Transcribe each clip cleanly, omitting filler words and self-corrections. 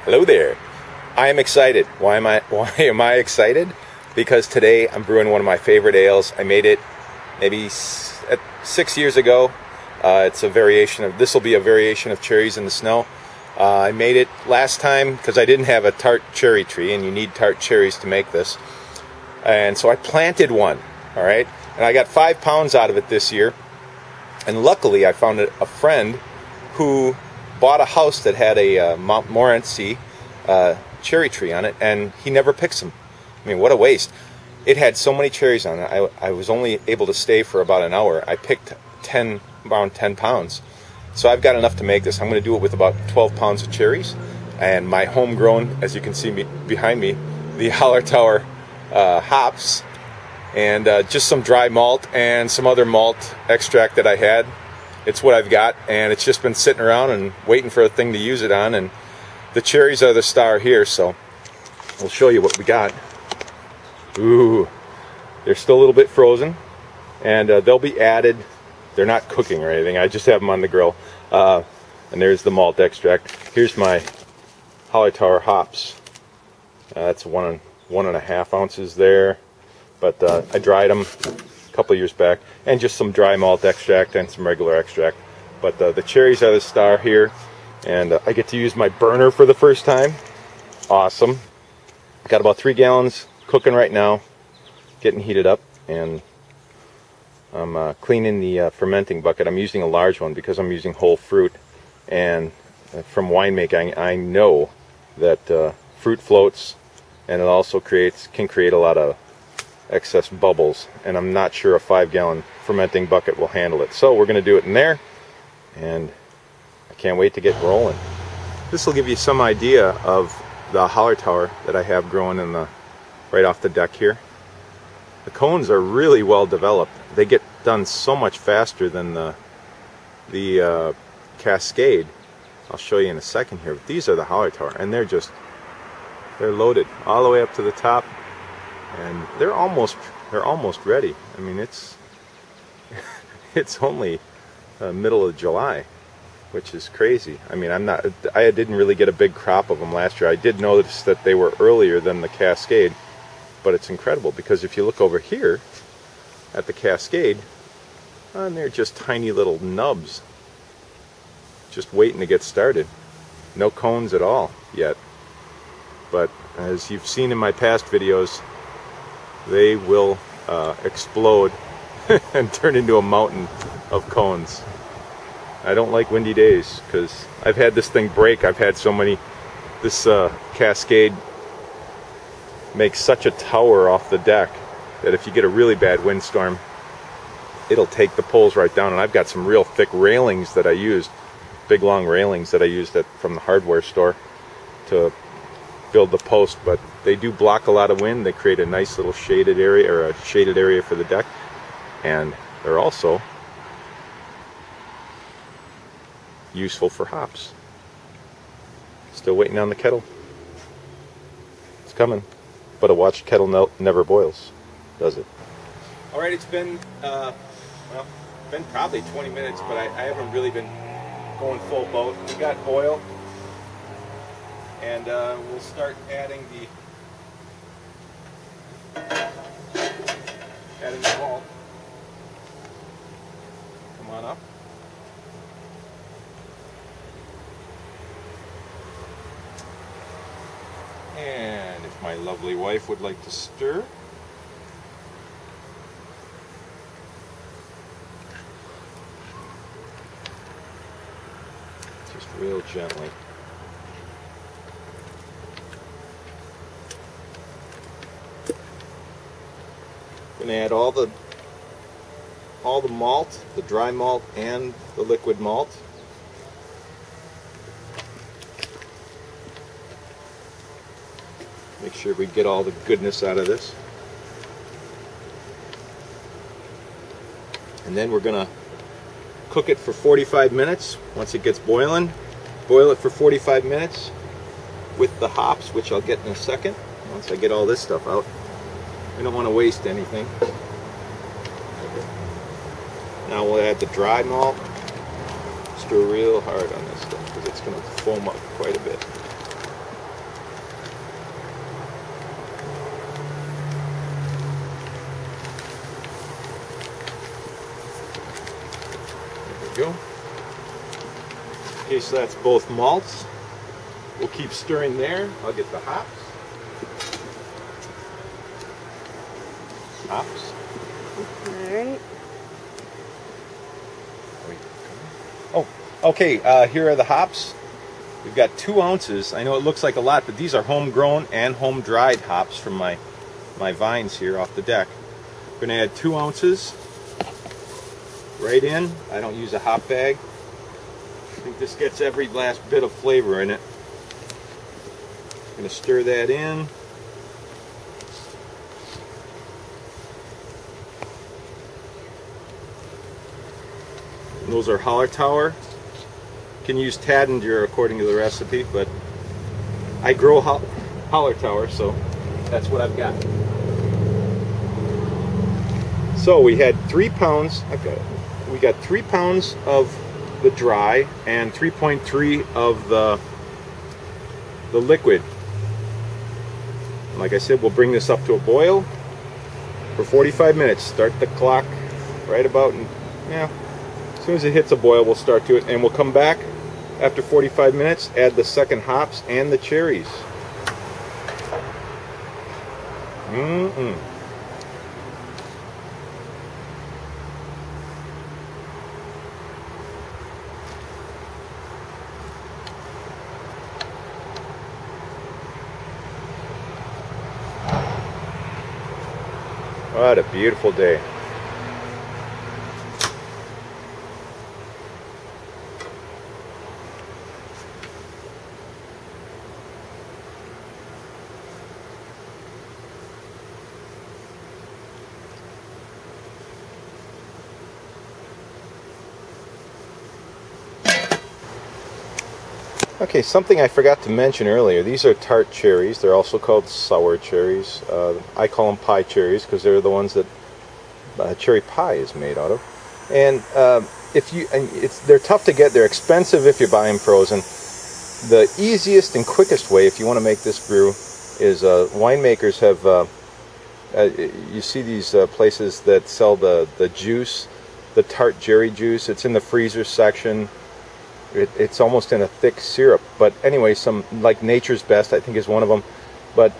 Hello there. I am excited. Why am I excited? Because today I'm brewing one of my favorite ales. I made it maybe 6 years ago. It's a variation of, this will be a variation of Cherries in the Snow. I made it last time because I didn't have a Tart cherry tree, and you need Tart cherries to make this. And so I planted one, all right? And I got 5 pounds out of it this year. And luckily I found a friend who bought a house that had a Montmorency cherry tree on it, and he never picks them. I mean, what a waste. It had so many cherries on it. I was only able to stay for about an hour. I picked around 10 pounds. So I've got enough to make this. I'm going to do it with about 12 pounds of cherries. And my homegrown, as you can see behind me, the Hallertauer hops. And just some dry malt and some other malt extract that I had. It's what I've got, and it's just been sitting around and waiting for a thing to use it on. And the cherries are the star here, so we'll show you what we got. Ooh, they're still a little bit frozen, and they'll be added. They're not cooking or anything. I just have them on the grill. And there's the malt extract. Here's my Hallertauer hops. That's 1.5 ounces there, but I dried them couple years back, and just some dry malt extract and some regular extract. But the cherries are the star here, and I get to use my burner for the first time. Awesome. Got about 3 gallons cooking right now, getting heated up, and I'm cleaning the fermenting bucket. I'm using a large one because I'm using whole fruit, and from winemaking I know that fruit floats, and it also can create a lot of excess bubbles, and I'm not sure a 5-gallon fermenting bucket will handle it. So we're going to do it in there, and I can't wait to get rolling. This will give you some idea of the Hallertauer that I have growing right off the deck here. The cones are really well developed. They get done so much faster than the Cascade. I'll show you in a second here. But these are the Hallertauer, and they're loaded all the way up to the top. And they're almost ready. I mean, it's only middle of July, which is crazy. I mean, I didn't really get a big crop of them last year. I did notice that they were earlier than the Cascade, but it's incredible because if you look over here at the Cascade, and they're just tiny little nubs, just waiting to get started. No cones at all yet. But as you've seen in my past videos, they will explode and turn into a mountain of cones. I don't like windy days because I've had this thing break. I've had so many. This Cascade makes such a tower off the deck that if you get a really bad windstorm, it'll take the poles right down. And I've got some real thick railings that I used, big long railings that I used from the hardware store to build the post, but they do block a lot of wind. They create a nice little shaded area, or a shaded area for the deck, and they're also useful for hops. Still waiting on the kettle. It's coming, but a watched kettle never boils, does it? All right, it's been probably 20 minutes, but I haven't really been going full boat. We got oil. And we'll start adding the malt. Come on up. And if my lovely wife would like to stir. Just real gently. Going to add all the malt, the dry malt and the liquid malt. Make sure we get all the goodness out of this. And then we're going to cook it for 45 minutes. Once it gets boiling, boil it for 45 minutes with the hops, which I'll get in a second once I get all this stuff out. We don't want to waste anything. Now we'll add the dry malt. Stir real hard on this stuff because it's going to foam up quite a bit. go. Okay, so that's both malts. We'll keep stirring there. I'll get the hops. Hops. Alright. Oh, okay, here are the hops. We've got 2 ounces. I know it looks like a lot, but these are homegrown and home-dried hops from my vines here off the deck. I'm going to add 2 ounces right in. I don't use a hop bag. I think this gets every last bit of flavor in it. I'm going to stir that in. And those are Hallertauer. You can use Tadendur according to the recipe, but I grow Hallertauer, so that's what I've got. So we had 3 pounds. We got 3 pounds of the dry and 3.3 of the liquid. Like I said, we'll bring this up to a boil for 45 minutes. Start the clock right about, yeah, as soon as it hits a boil, we'll start to it, and we'll come back after 45 minutes, add the second hops and the cherries. What a beautiful day. Okay, something I forgot to mention earlier. These are tart cherries. They're also called sour cherries. I call them pie cherries because they're the ones that cherry pie is made out of. And they're tough to get. They're expensive if you buy them frozen. The easiest and quickest way, if you want to make this brew, is winemakers have. You see these places that sell the juice, the tart cherry juice. It's in the freezer section. It's almost in a thick syrup, but anyway, some like Nature's Best I think is one of them, but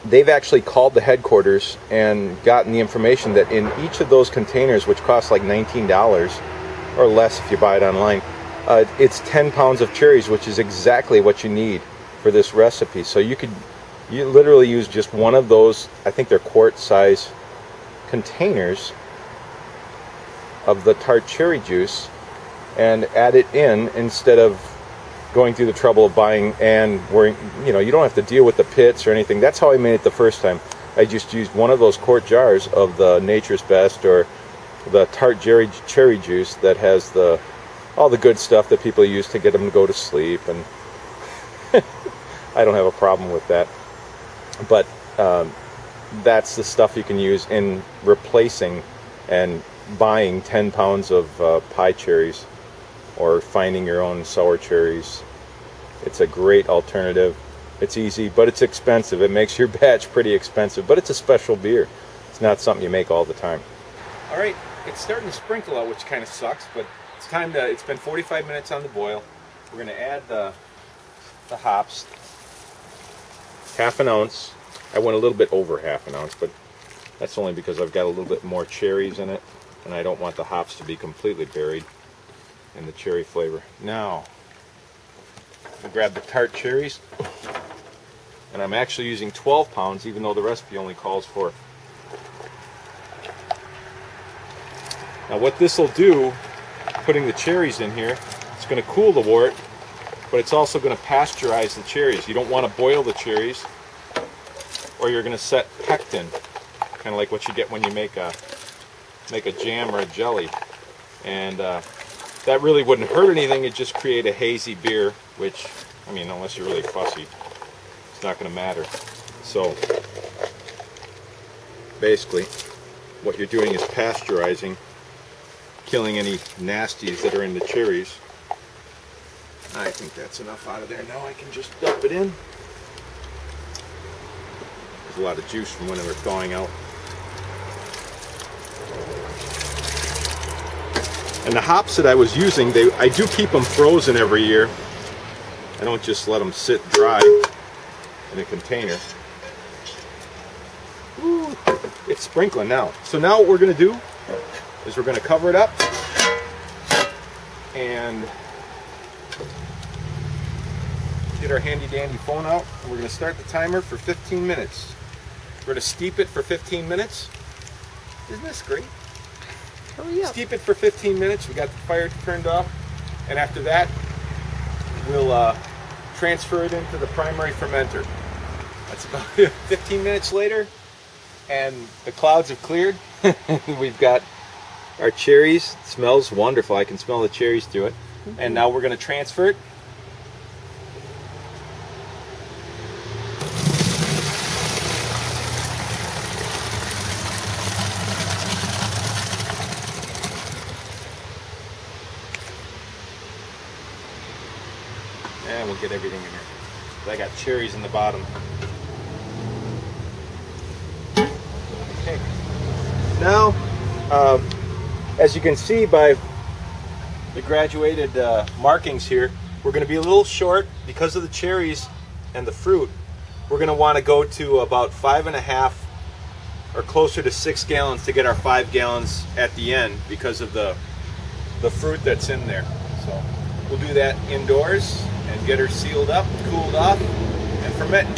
they've actually called the headquarters and gotten the information that in each of those containers, which cost like $19 or less if you buy it online, it's 10 pounds of cherries, which is exactly what you need for this recipe. So you literally use just one of those, I think they're quart size containers of the tart cherry juice, and add it in instead of going through the trouble of buying and worrying. You know, you don't have to deal with the pits or anything. That's how I made it the first time. I just used one of those quart jars of the Nature's Best or the tart cherry juice that has all the good stuff that people use to get them to go to sleep, and I don't have a problem with that. But that's the stuff you can use in replacing and buying 10 pounds of pie cherries, or finding your own sour cherries. It's a great alternative. It's easy, but it's expensive. It makes your batch pretty expensive, but it's a special beer. It's not something you make all the time. All right, it's starting to sprinkle out, which kind of sucks, but it's time to, it's been 45 minutes on the boil. We're gonna add the hops, half an ounce. I went a little bit over half an ounce, but that's only because I've got a little bit more cherries in it, and I don't want the hops to be completely buried in the cherry flavor. Now, I'm going to grab the tart cherries, and I'm actually using 12 pounds, even though the recipe only calls for. Now what this will do, putting the cherries in here, it's going to cool the wort, but it's also going to pasteurize the cherries. You don't want to boil the cherries, or you're going to set pectin, kind of like what you get when you make a jam or a jelly. And that really wouldn't hurt anything. It'd just create a hazy beer, which, I mean, unless you're really fussy, it's not going to matter. So basically what you're doing is pasteurizing, killing any nasties that are in the cherries. I think that's enough out of there. Now I can just dump it in. There's a lot of juice from when they were thawing out. And the hops that I was using, I do keep them frozen every year. I don't just let them sit dry in a container. Ooh, it's sprinkling now. So now what we're going to do is we're going to cover it up and get our handy dandy phone out, and we're going to start the timer for 15 minutes. We're going to steep it for 15 minutes. Isn't this great? Hurry up. Steep it for 15 minutes. We got the fire turned off, and after that we'll transfer it into the primary fermenter. That's about 15 minutes later, and the clouds have cleared. We've got our cherries. It smells wonderful. I can smell the cherries through it. And now we're going to transfer it. And we'll get everything in here. I got cherries in the bottom. Okay. Now, as you can see by the graduated markings here, we're going to be a little short because of the cherries and the fruit. We're going to want to go to about 5.5 or closer to 6 gallons to get our 5 gallons at the end because of the fruit that's in there. So we'll do that indoors and get her sealed up, cooled off, and ferment.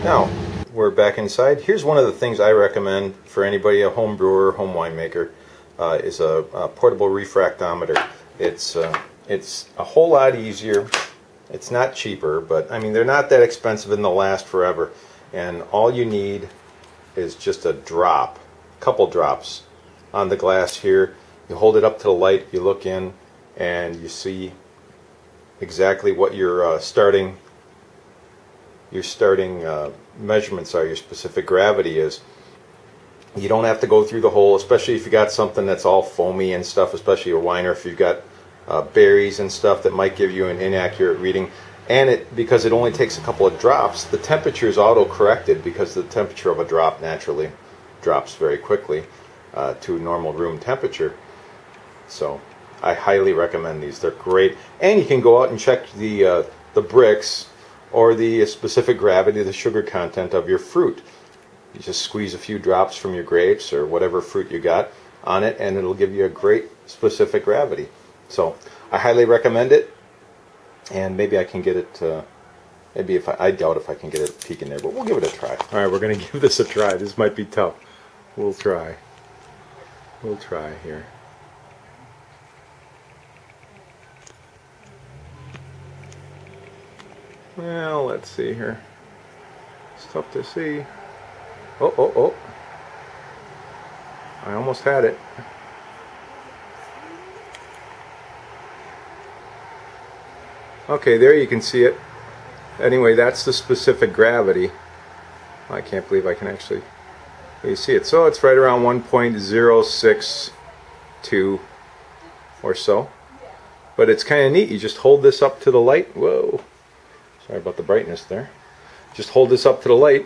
Now, we're back inside. Here's one of the things I recommend for anybody, a home brewer, home winemaker, is a portable refractometer. It's a whole lot easier. It's not cheaper, but I mean, they're not that expensive and they'll last forever. And all you need is just a drop, couple drops on the glass here. You hold it up to the light, you look in, and you see exactly what your starting measurements are, your specific gravity is. You don't have to go through the whole, especially if you got something that's all foamy and stuff, especially a wine, or if you've got berries and stuff that might give you an inaccurate reading. And because it only takes a couple of drops, the temperature is auto-corrected because the temperature of a drop naturally drops very quickly to normal room temperature. So I highly recommend these. They're great. And you can go out and check the bricks or the specific gravity, the sugar content of your fruit. You just squeeze a few drops from your grapes or whatever fruit you got on it, and it'll give you a great specific gravity. So I highly recommend it, and maybe I can get it, I doubt if I can get it peeking there, but we'll give it a try. Alright, we're going to give this a try. This might be tough. We'll try. We'll try here. Well, let's see here. It's tough to see. Oh. I almost had it. Okay, there you can see it. Anyway, that's the specific gravity. I can't believe I can actually... You see it. So it's right around 1.062 or so. But it's kind of neat. You just hold this up to the light. Whoa. Sorry about the brightness there. Just hold this up to the light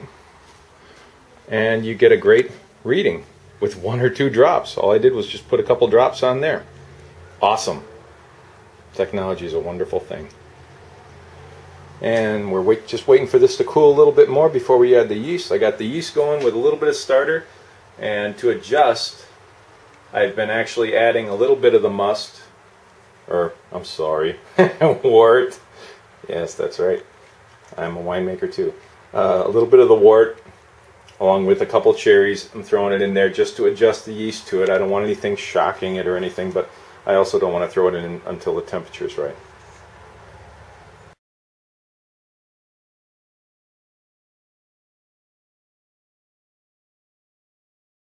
and you get a great reading with 1 or 2 drops. All I did was just put a couple drops on there. Awesome. Technology is a wonderful thing. And we're just waiting for this to cool a little bit more before we add the yeast. I got the yeast going with a little bit of starter, and to adjust, I've been actually adding a little bit of the must, or I'm sorry, wort. Yes, that's right. I'm a winemaker too. A little bit of the wort, along with a couple cherries. I'm throwing it in there just to adjust the yeast to it. I don't want anything shocking it or anything, but I also don't want to throw it in until the temperature is right.